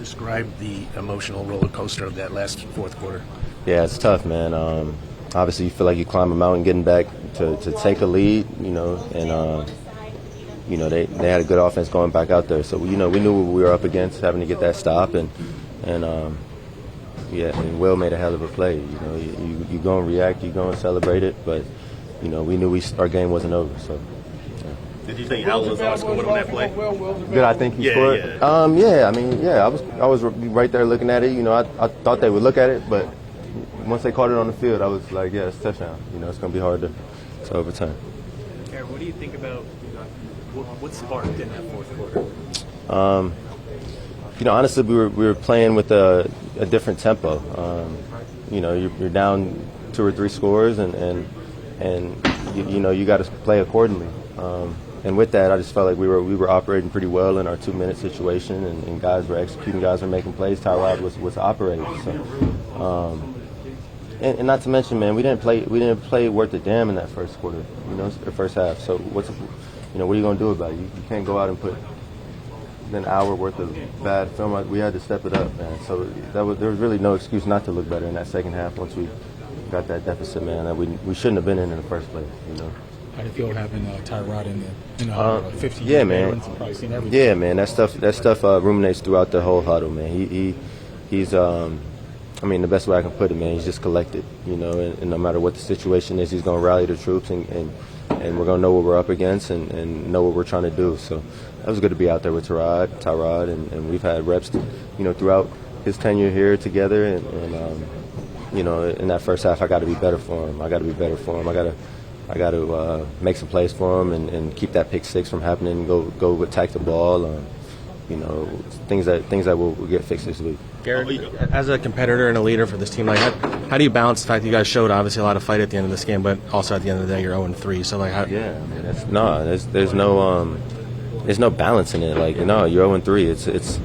describe the emotional roller coaster of that last fourth quarter? Yeah, it's tough, man. Obviously, you feel like you climb a mountain getting back to take a lead, and they had a good offense going back out there. So, we knew what we were up against, having to get that stop, and Will made a hell of a play. You go and react, you go and celebrate it, but, we knew our game wasn't over, so. Did you think Al was scored on that play? Did I think he scored? Yeah. I was right there looking at it. I thought they would look at it, but once they caught it on the field, I was like, yeah, it's a touchdown. It's going to be hard to overturn. Garrett, what do you think about what sparked in that fourth quarter? Honestly, we were playing with a different tempo. You're down 2 or 3 scores, and you got to play accordingly. And with that, I just felt like we were operating pretty well in our 2-minute situation, and guys were executing, guys were making plays. Tyrod was operating. So, and not to mention, man, we didn't play worth a damn in that first quarter, the first half. So what are you gonna do about it? You can't go out and put an hour worth of bad film. We had to step it up, man. So there was really no excuse not to look better in that second half once we got that deficit, man. That we shouldn't have been in the first place, How do you feel having Tyrod in the 50 yeah, man. Probably seen everything. Yeah, man. That stuff ruminates throughout the whole huddle, man. He's the best way I can put it, man. He's just collected, and no matter what the situation is, he's gonna rally the troops and we're gonna know what we're up against and know what we're trying to do. So that was good to be out there with Tyrod, and we've had reps, throughout his tenure here together, and in that first half, I got to be better for him. I got to make some plays for him and keep that pick six from happening. Go attack the ball. Things that will get fixed this week. Garrett, as a competitor and a leader for this team, how do you balance the fact that you guys showed obviously a lot of fight at the end of this game, but also at the end of the day you're 0-3. So how? Yeah, there's no balance in it. You're 0-3. It's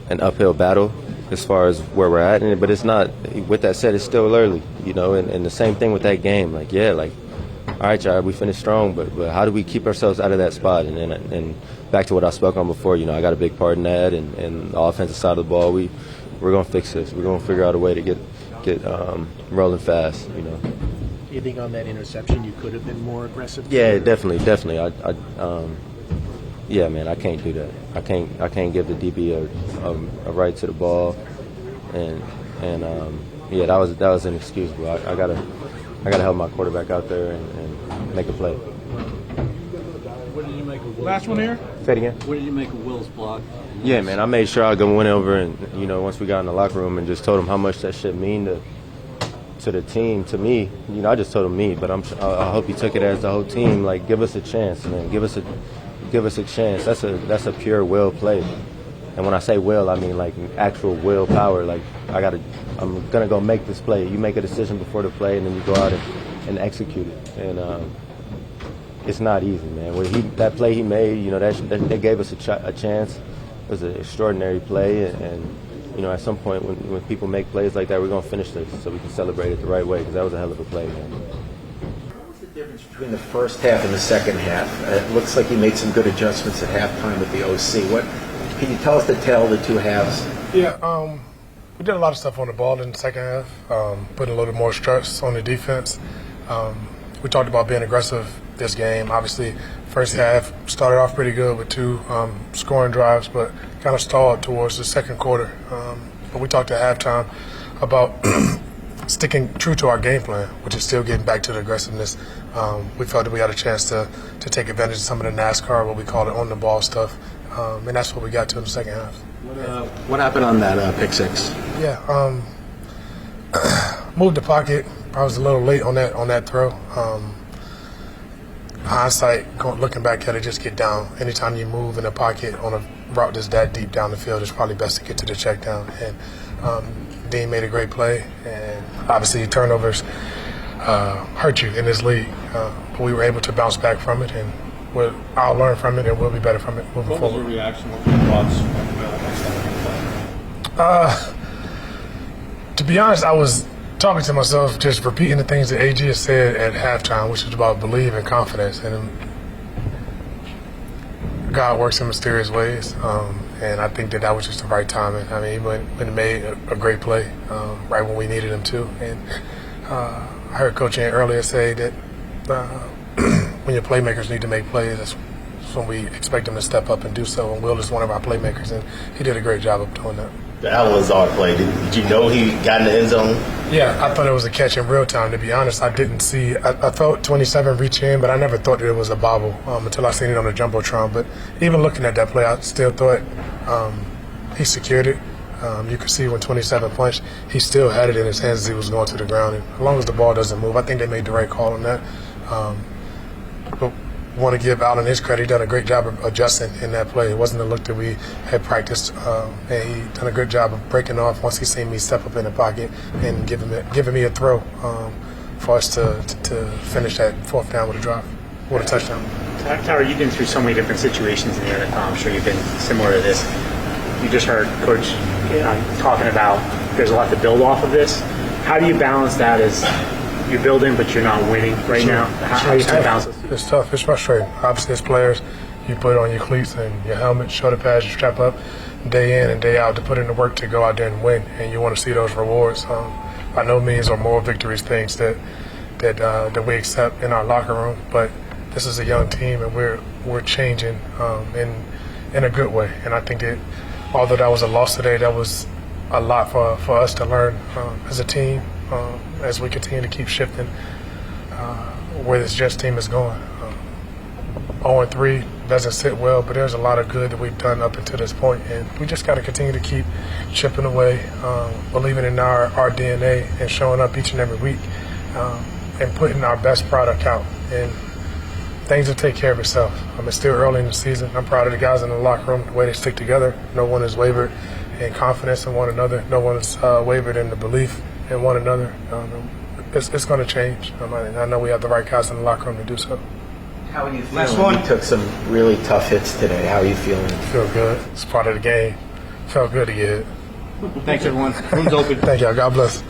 an uphill battle as far as where we're at, but it's not. With that said, it's still early, and the same thing with that game. All right, Jared, we finished strong, but how do we keep ourselves out of that spot? And back to what I spoke on before, I got a big part in that, and the offensive side of the ball, we're going to fix this. We're going to figure out a way to get rolling fast, You think on that interception you could have been more aggressive? Yeah, definitely. Yeah, man, I can't do that. I can't give the DB a right to the ball, and that was inexcusable. I gotta help my quarterback out there and make a play. What did you make of Will's Last one here? Say it again. What did you make of Will's block? Yeah, man, I made sure I went over and, once we got in the locker room and just told him how much that shit mean to the team, to me. I just told him me, but I hope he took it as the whole team. Give us a chance, man. Give us a chance. That's a pure will play. And when I say will, I mean actual willpower. I'm gonna go make this play. You make a decision before the play, and then you go out and execute it. And it's not easy, man. That play he made, that gave us a chance. It was an extraordinary play, and at some point when people make plays like that, we're gonna finish this so we can celebrate it the right way, because that was a hell of a play, man. What's the difference between the first half and the second half? It looks like you made some good adjustments at halftime with the OC. Can you tell us the tale of the two halves? Yeah, we did a lot of stuff on the ball in the second half, putting a little more stress on the defense. We talked about being aggressive this game. Obviously, first half started off pretty good with 2 scoring drives, but kind of stalled towards the second quarter. But we talked at halftime about sticking true to our game plan, which is still getting back to the aggressiveness. We felt that we had a chance to take advantage of some of the NASCAR, what we call it, on-the-ball stuff. And that's what we got to in the second half. What happened on that pick six? Yeah, moved the pocket. I was a little late on that throw. Hindsight, looking back at it, just get down. Anytime you move in the pocket on a route that's that deep down the field, it's probably best to get to the check down. And Dean made a great play, and obviously turnovers hurt you in this league. But we were able to bounce back from it, and I'll learn from it, and we'll be better from it moving forward. What was your reaction? What were your thoughts when next time? To be honest, I was talking to myself, just repeating the things that AG has said at halftime, which is about believe and confidence. And God works in mysterious ways, and I think that was just the right timing. I mean, he went and made a great play right when we needed him to. And I heard Coach Ant earlier say that when your playmakers need to make plays, that's when we expect them to step up and do so. And Will is one of our playmakers, and he did a great job of doing that. That was our play. Did you know he got in the end zone? Yeah, I thought it was a catch in real time. To be honest, I didn't see. I felt 27 reach in, but I never thought that it was a bobble until I seen it on the jumbotron. But even looking at that play, I still thought he secured it. You could see when 27 punched, he still had it in his hands as he was going to the ground. And as long as the ball doesn't move, I think they made the right call on that. But want to give Allen his credit. He done a great job of adjusting in that play. It wasn't a look that we had practiced, and he done a good job of breaking off once he seen me step up in the pocket and giving me a throw for us to finish that fourth down with a touchdown. Tyrod, you've been through so many different situations in the NFL. I'm sure you've been similar to this. You just heard Coach talking about there's a lot to build off of this. How do you balance that as you're building but you're not winning right now? How do you balance it? It's tough. It's frustrating. Obviously, as players, you put on your cleats and your helmet, shoulder pads, you strap up day in and day out to put in the work to go out there and win, and you want to see those rewards. By no means are moral victories things that we accept in our locker room, but this is a young team, and we're changing in a good way. And I think that although that was a loss today, that was a lot for us to learn as a team as we continue to keep shifting where this Jets team is going. 0-3 doesn't sit well, but there's a lot of good that we've done up until this point, and we just got to continue to keep chipping away, believing in our DNA and showing up each and every week and putting our best product out. And things will take care of itself. It's still early in the season. I'm proud of the guys in the locker room, the way they stick together. No one has wavered in confidence in one another. No one has wavered in the belief in one another. It's going to change. I know we have the right guys in the locker room to do so. How are you feeling? You took some really tough hits today. How are you feeling? Feel good. It's part of the game. Felt good to get hit. Thanks, everyone. Room's open. Thank y'all. God bless.